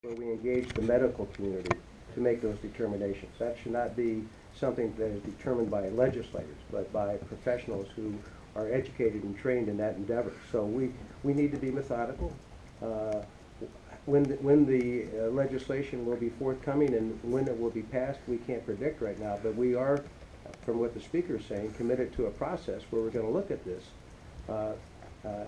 where we engage the medical community to make those determinations. That should not be something that is determined by legislators, but by professionals who are educated and trained in that endeavor. So we need to be methodical. When the legislation will be forthcoming and when it will be passed, we can't predict right now, but we are, from what the speaker is saying, committed to a process where we're going to look at this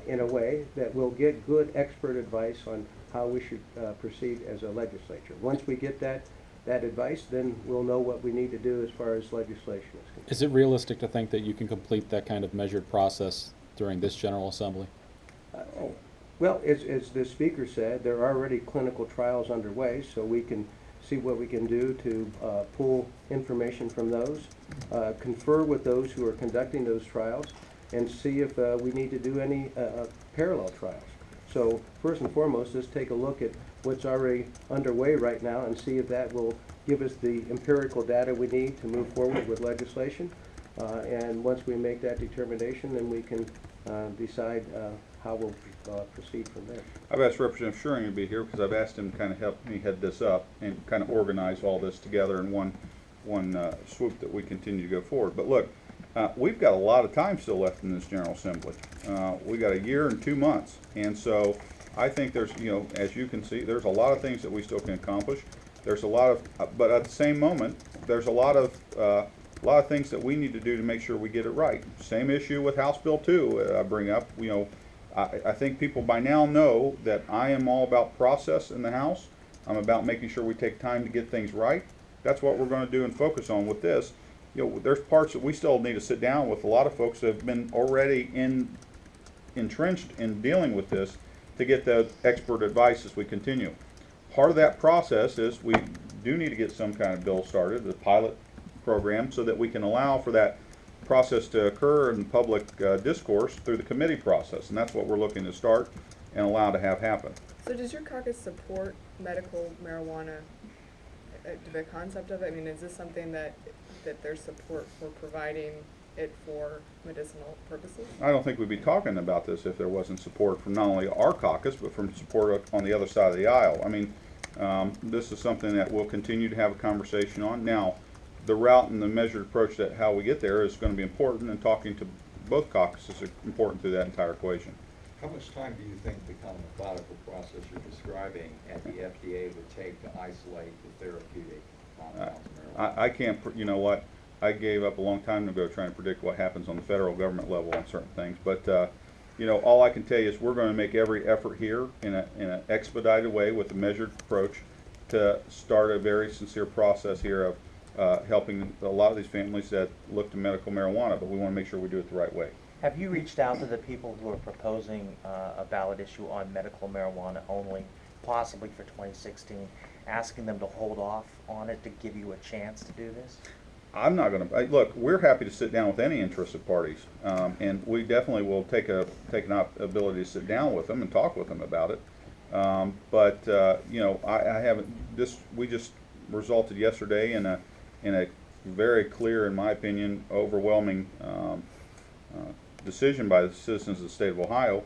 in a way that will get good expert advice on how we should proceed as a legislature. Once we get that advice, then we'll know what we need to do as far as legislation is concerned. Is it realistic to think that you can complete that kind of measured process during this General Assembly? Well, as the speaker said, there are already clinical trials underway, so we can see what we can do to pull information from those, confer with those who are conducting those trials, and see if we need to do any parallel trials. So first and foremost, let's take a look at what's already underway right now and see if that will give us the empirical data we need to move forward with legislation. And once we make that determination, then we can decide how we'll proceed from there. I've asked Representative Scheuring to be here because I've asked him to kind of help me head this up and kind of organize all this together in one swoop that we continue to go forward. But look, we've got a lot of time still left in this General Assembly. We got a year and 2 months, and so I think there's, as you can see, there's a lot of things that we still can accomplish. There's a lot of, but at the same moment, there's a lot of things that we need to do to make sure we get it right. Same issue with House Bill 2. I bring up, I think people by now know that I am all about process in the House. I'm about making sure we take time to get things right. That's what we're going to do and focus on with this. There's parts that we still need to sit down with a lot of folks that have been already entrenched in dealing with this to get the expert advice as we continue. Part of that process is we do need to get some kind of bill started, the pilot program, so that we can allow for that process to occur in public discourse through the committee process, and that's what we're looking to start and allow to have happen. So does your caucus support medical marijuana, the concept of it? I mean, is this something that there's support for providing it for medicinal purposes? I don't think we'd be talking about this if there wasn't support from not only our caucus, but from support on the other side of the aisle. I mean, this is something that we'll continue to have a conversation on. Now, the route and the measured approach to how we get there is going to be important, and talking to both caucuses is important through that entire equation. How much time do you think the kind of methodical process you're describing at the FDA would take to isolate the therapeutic compounds of marijuana? I can't, you know what, I gave up a long time ago trying to predict what happens on the federal government level on certain things, but all I can tell you is we're going to make every effort here in an expedited way with a measured approach to start a very sincere process here of helping a lot of these families that look to medical marijuana, but we want to make sure we do it the right way. Have you reached out to the people who are proposing a ballot issue on medical marijuana only, possibly for 2016, asking them to hold off on it to give you a chance to do this? I'm not going to, look, we're happy to sit down with any interested parties, and we definitely will take an ability to sit down with them and talk with them about it. I haven't, we just resulted yesterday in a very clear, in my opinion, overwhelming decision by the citizens of the state of Ohio,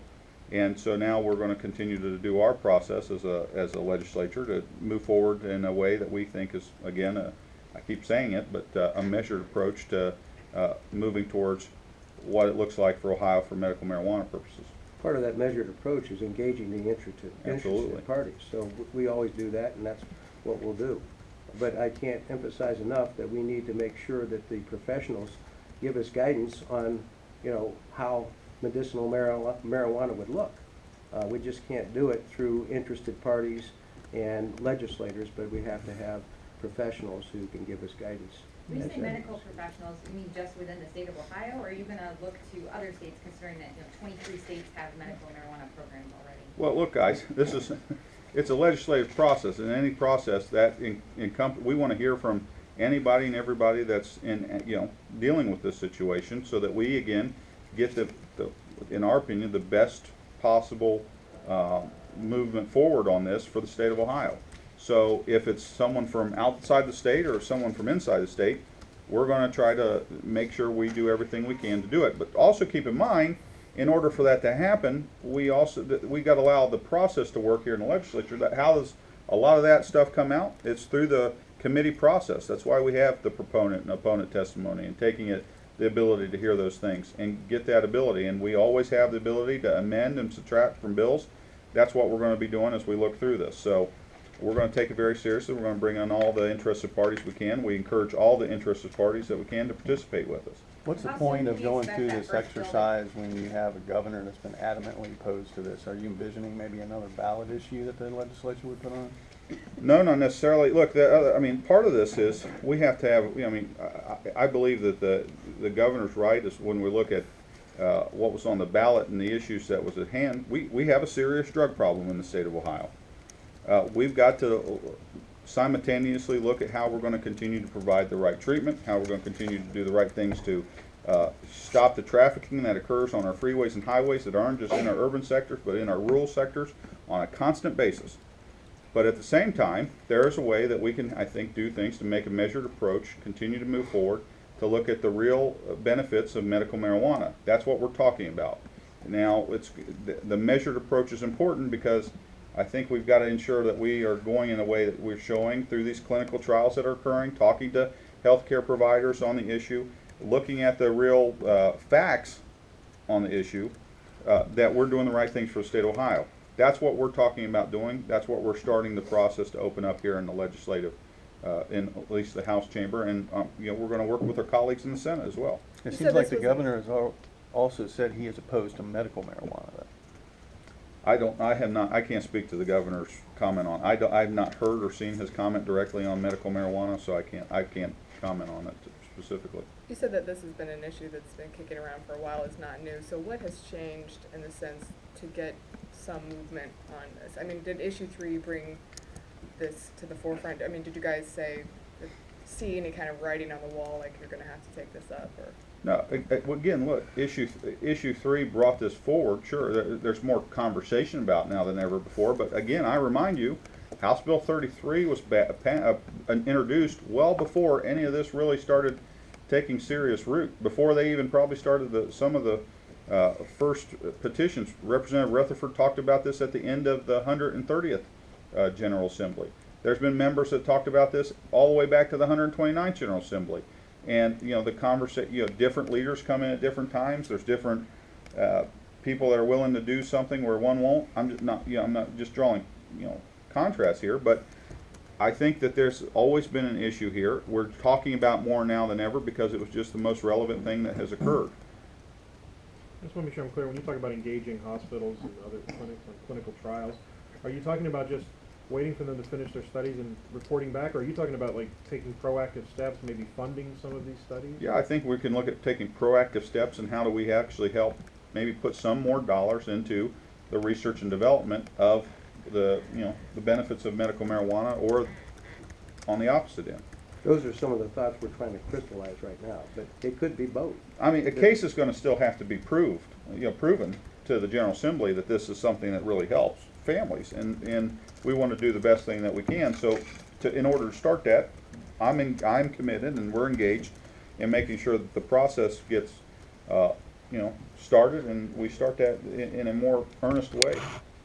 and so now we're going to continue to do our process as a legislature to move forward in a way that we think is, again, I keep saying it, but a measured approach to moving towards what it looks like for Ohio for medical marijuana purposes. Part of that measured approach is engaging the interested parties. So we always do that, and that's what we'll do. But I can't emphasize enough that we need to make sure that the professionals give us guidance on, how medicinal marijuana would look. We just can't do it through interested parties and legislators, but we have to have professionals who can give us guidance. When you say medical professionals, you mean just within the state of Ohio, or are you going to look to other states, considering that 23 states have medical marijuana programs already? Well, look, guys, it's a legislative process, and any process that we want to hear from anybody and everybody that's dealing with this situation, so that we again get in our opinion, the best possible movement forward on this for the state of Ohio. So if it's someone from outside the state or someone from inside the state, we're going to try to make sure we do everything we can to do it. But also keep in mind, in order for that to happen, we got to allow the process to work here in the legislature. That how does a lot of that stuff come out, it's through the committee process. That's why we have the proponent and opponent testimony and taking it, the ability to hear those things and get that ability. And we always have the ability to amend and subtract from bills. That's what we're going to be doing as we look through this. So we're going to take it very seriously. We're going to bring in all the interested parties we can. We encourage all the interested parties that we can to participate with us. What's the How point soon of can you going expect through that this first bill? exercise when you have a governor that's been adamantly opposed to this? Are you envisioning maybe another ballot issue that the legislature would put on? No, not necessarily. Look, I mean, part of this is we have to have. I mean, I believe that the governor's right is when we look at what was on the ballot and the issues that was at hand. We have a serious drug problem in the state of Ohio. We've got to simultaneously look at how we're going to continue to provide the right treatment, how we're going to continue to do the right things to stop the trafficking that occurs on our freeways and highways that aren't just in our urban sectors but in our rural sectors on a constant basis. But at the same time, there is a way that we can, I think, do things to make a measured approach, continue to move forward, to look at the real benefits of medical marijuana. That's what we're talking about. Now, the measured approach is important because I think we've got to ensure that we are going in a way that we're showing through these clinical trials that are occurring, talking to healthcare providers on the issue, looking at the real facts on the issue, that we're doing the right things for the state of Ohio. That's what we're talking about doing. That's what we're starting the process to open up here in the legislative, in at least the House chamber, and you know, we're going to work with our colleagues in the Senate as well. It You seems said like this the was governor has also said he is opposed to medical marijuana. I can't speak to the governor's comment on. I've not heard or seen his comment directly on medical marijuana, so I can't comment on it specifically. You said that this has been an issue that's been kicking around for a while, it's not new, so what has changed in the sense to get some movement on this? I mean, did issue 3 bring this to the forefront? I mean, did you guys see any kind of writing on the wall, like you're gonna have to take this up, or? No, again, look, issue 3 brought this forward. Sure, there's more conversation about now than ever before, but again, I remind you, House Bill 33 was introduced well before any of this really started taking serious root, before they even probably started some of the first petitions. Representative Rutherford talked about this at the end of the 130th General Assembly. There's been members that talked about this all the way back to the 129th General Assembly. And you know, the conversation, you know, different leaders come in at different times. There's different people that are willing to do something where one won't. I'm not just drawing, you know, contrast here, but I think that there's always been an issue here. We're talking about more now than ever because it was just the most relevant thing that has occurred. I just want to make sure I'm clear. When you talk about engaging hospitals and other clinics on clinical trials, are you talking about just waiting for them to finish their studies and reporting back, or are you talking about like taking proactive steps, maybe funding some of these studies? Yeah, I think we can look at taking proactive steps and how do we actually help maybe put some more dollars into the research and development of the benefits of medical marijuana, or on the opposite end. Those are some of the thoughts we're trying to crystallize right now, but it could be both. I mean, a case is going to still have to be proven to the General Assembly that this is something that really helps families, and we want to do the best thing that we can. So, in order to start that, I'm committed, and we're engaged in making sure that the process gets started, and we start that in a more earnest way.